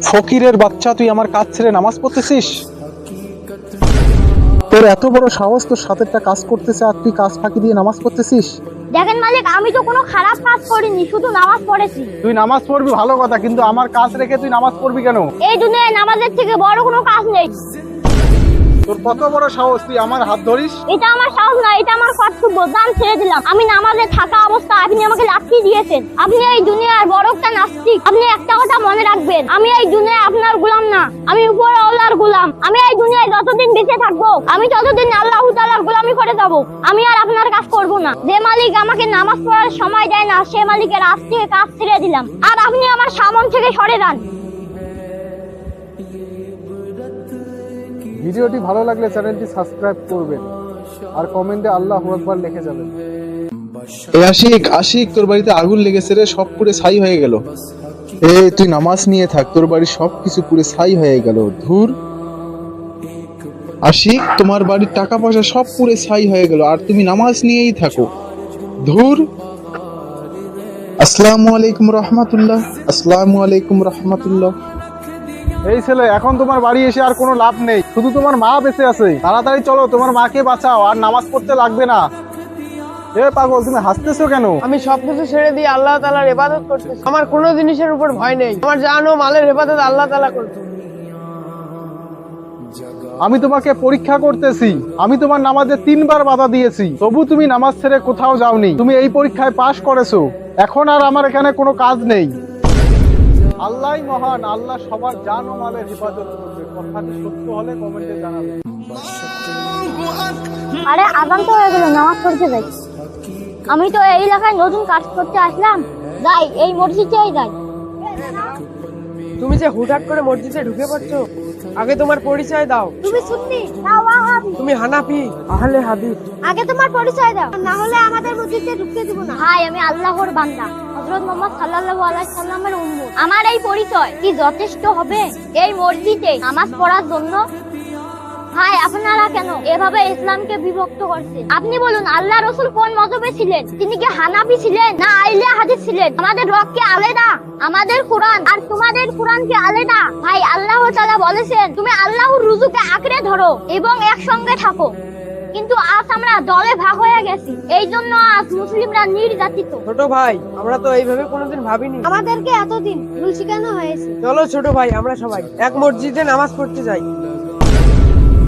ফকিরের বাচ্চা, তুই আমার কাজ ছেড়ে নামাজ পড়তেছিস? তোর এত বড় সাহস, তোর সাথে একটা কাজ করতেছে আর তুই কাজ ফাঁকি দিয়ে নামাজ পড়তেছিস? দেখেন মালিক, আমি তো কোনো খারাপ কাজ করিনি, শুধু নামাজ পড়েছি। তুই নামাজ পড়বি ভালো কথা, কিন্তু আমার কাজ রেখে তুই নামাজ পড়বি কেন? এই দুনিয়ায় নামাজের থেকে বড় কোনো কাজ নেই। তোর কত বড় সাহস, তুই আমার হাত ধরিস? এটা আমার সাহস না, এটা আমার কর্তব্য। দান ছেড়ে দিলাম। আমি নামাজে থাকা অবস্থা আপনি আমাকে লাথি দিয়েছেন। আপনি এই দুনিয়ার বড় একটা নাস্তিক। আপনি একটা কথা মনে রাখবেন, আমি এই দুনিয়ায় আপনার গোলাম না, আমি উপরওয়ালার গোলাম। আমি এই দুনিয়ায় যতদিন বেঁচে থাকবো, আমি ততদিন আল্লাহ তাআলার গোলামি করে যাব। আমি আর আপনার কাজ করব না। যে মালিক আমাকে নামাজ পড়ার সময় দেয় না, সে মালিকের আজ থেকে কাজ ছেড়ে দিলাম। আর আপনি আমার সামনে থেকে সরে যান। ভিডিওটি ভালো লাগলে চ্যানেলটি সাবস্ক্রাইব করবেন আর কমেন্টে আল্লাহু আকবার লিখে যাবেন। আশিক, তোর বাড়িতে আগুন লেগেছে রে, সব পুড়ে ছাই হয়ে গেল। তুই নামাজ নিয়ে থাক, তোর বাড়ির সবকিছু পুড়ে ছাই হয়ে গেল। ধুর আশিক, তোমার বাড়ির টাকা পয়সা সব পুড়ে ছাই হয়ে গেল আর তুমি নামাজ নিয়েই থাকো। ধুর। আসসালামু আলাইকুম রহমাতুল্লাহ। আসসালামু আলাইকুম রহমাতুল্লাহ। এই ছেলে, এখন তোমার বাড়ি এসে আর কোনো লাভ নেই, শুধু তোমার মা বেঁচে আছে। তাড়াতাড়ি চলো, তোমার মাকে বাঁচাও, আর নামাজ পড়তে লাগবে না। পাগল, তুমি হাসতেছো কেন? আমি সবকিছু ছেড়ে দিয়ে আল্লাহ তাআলার ইবাদত করতেছি। আমার কোনো জিনিসের উপর ভয় নেই। আমার জান ও মালের হেফাজত আল্লাহ তাআলা করবে। আমি তোমাকে পরীক্ষা করতেছি। আমি তোমার নামাজে 3 বার বাধা দিয়েছি, তবু তুমি নামাজ ছেড়ে কোথাও যাওনি। তুমি এই পরীক্ষায় পাশ করেছো। এখন আর আমার এখানে কোনো কাজ নেই। আল্লাহই মহান, আল্লাহ সবার জান ও মালের হেফাজত করবে। কথাটি সত্য হলে কমেন্টে জানাবেন। আরে আজান তো হয়ে গেল, নামাজ পড়তে যাই। আমি তো এই এলাকায় নতুন কাজ করতে আসলাম, যাই এই মসজিদেই যাই। তুমি যে হুটহাট করে মসজিদে ঢুকে পড়ছো, আগে তোমার পরিচয় দাও। তুমি সুন্নি না ওয়াহাবি? তুমি হানাফি, আহলে হাদিস। আগে তোমার পরিচয় দাও, না হলে আমাদের মসজিদে ঢুকতে দিব না। ভাই, আমি আল্লাহর বান্দা, হযরত মুহাম্মদ সাল্লাল্লাহু আলাইহি সাল্লামের উম্মত। আমার এই পরিচয় কি যথেষ্ট হবে এই মসজিদে নামাজ পড়ার জন্য? ভাই, আপনারা কেন এভাবে ইসলামকে বিভক্ত করছেন? আপনি বলুন, আল্লাহ রাসূল কোন মযহবে ছিলেন? তিনি কি হানাফি ছিলেন না আহলে হাদিস ছিলেন? আমাদের রব কি আলাদা? আমাদের কোরআন আর তোমাদের কোরআন কি আলাদা? ভাই, আল্লাহ তাআলা বলেছেন, তুমি আল্লাহর রুজুকে আঁকড়ে ধরো এবং একসঙ্গে থাকো। কিন্তু আজ আমরা দলে ভাগ হয়ে গেছি, এই জন্য আজ মুসলিমরা নির্যাতিত। ছোট ভাই, আমরা তো এইভাবে কোনোদিন ভাবিনি। আমাদেরকে এতদিন ভুল শিখানো হয়েছে। চলো ছোট ভাই, আমরা সবাই এক মসজিদে নামাজ পড়তে যাই।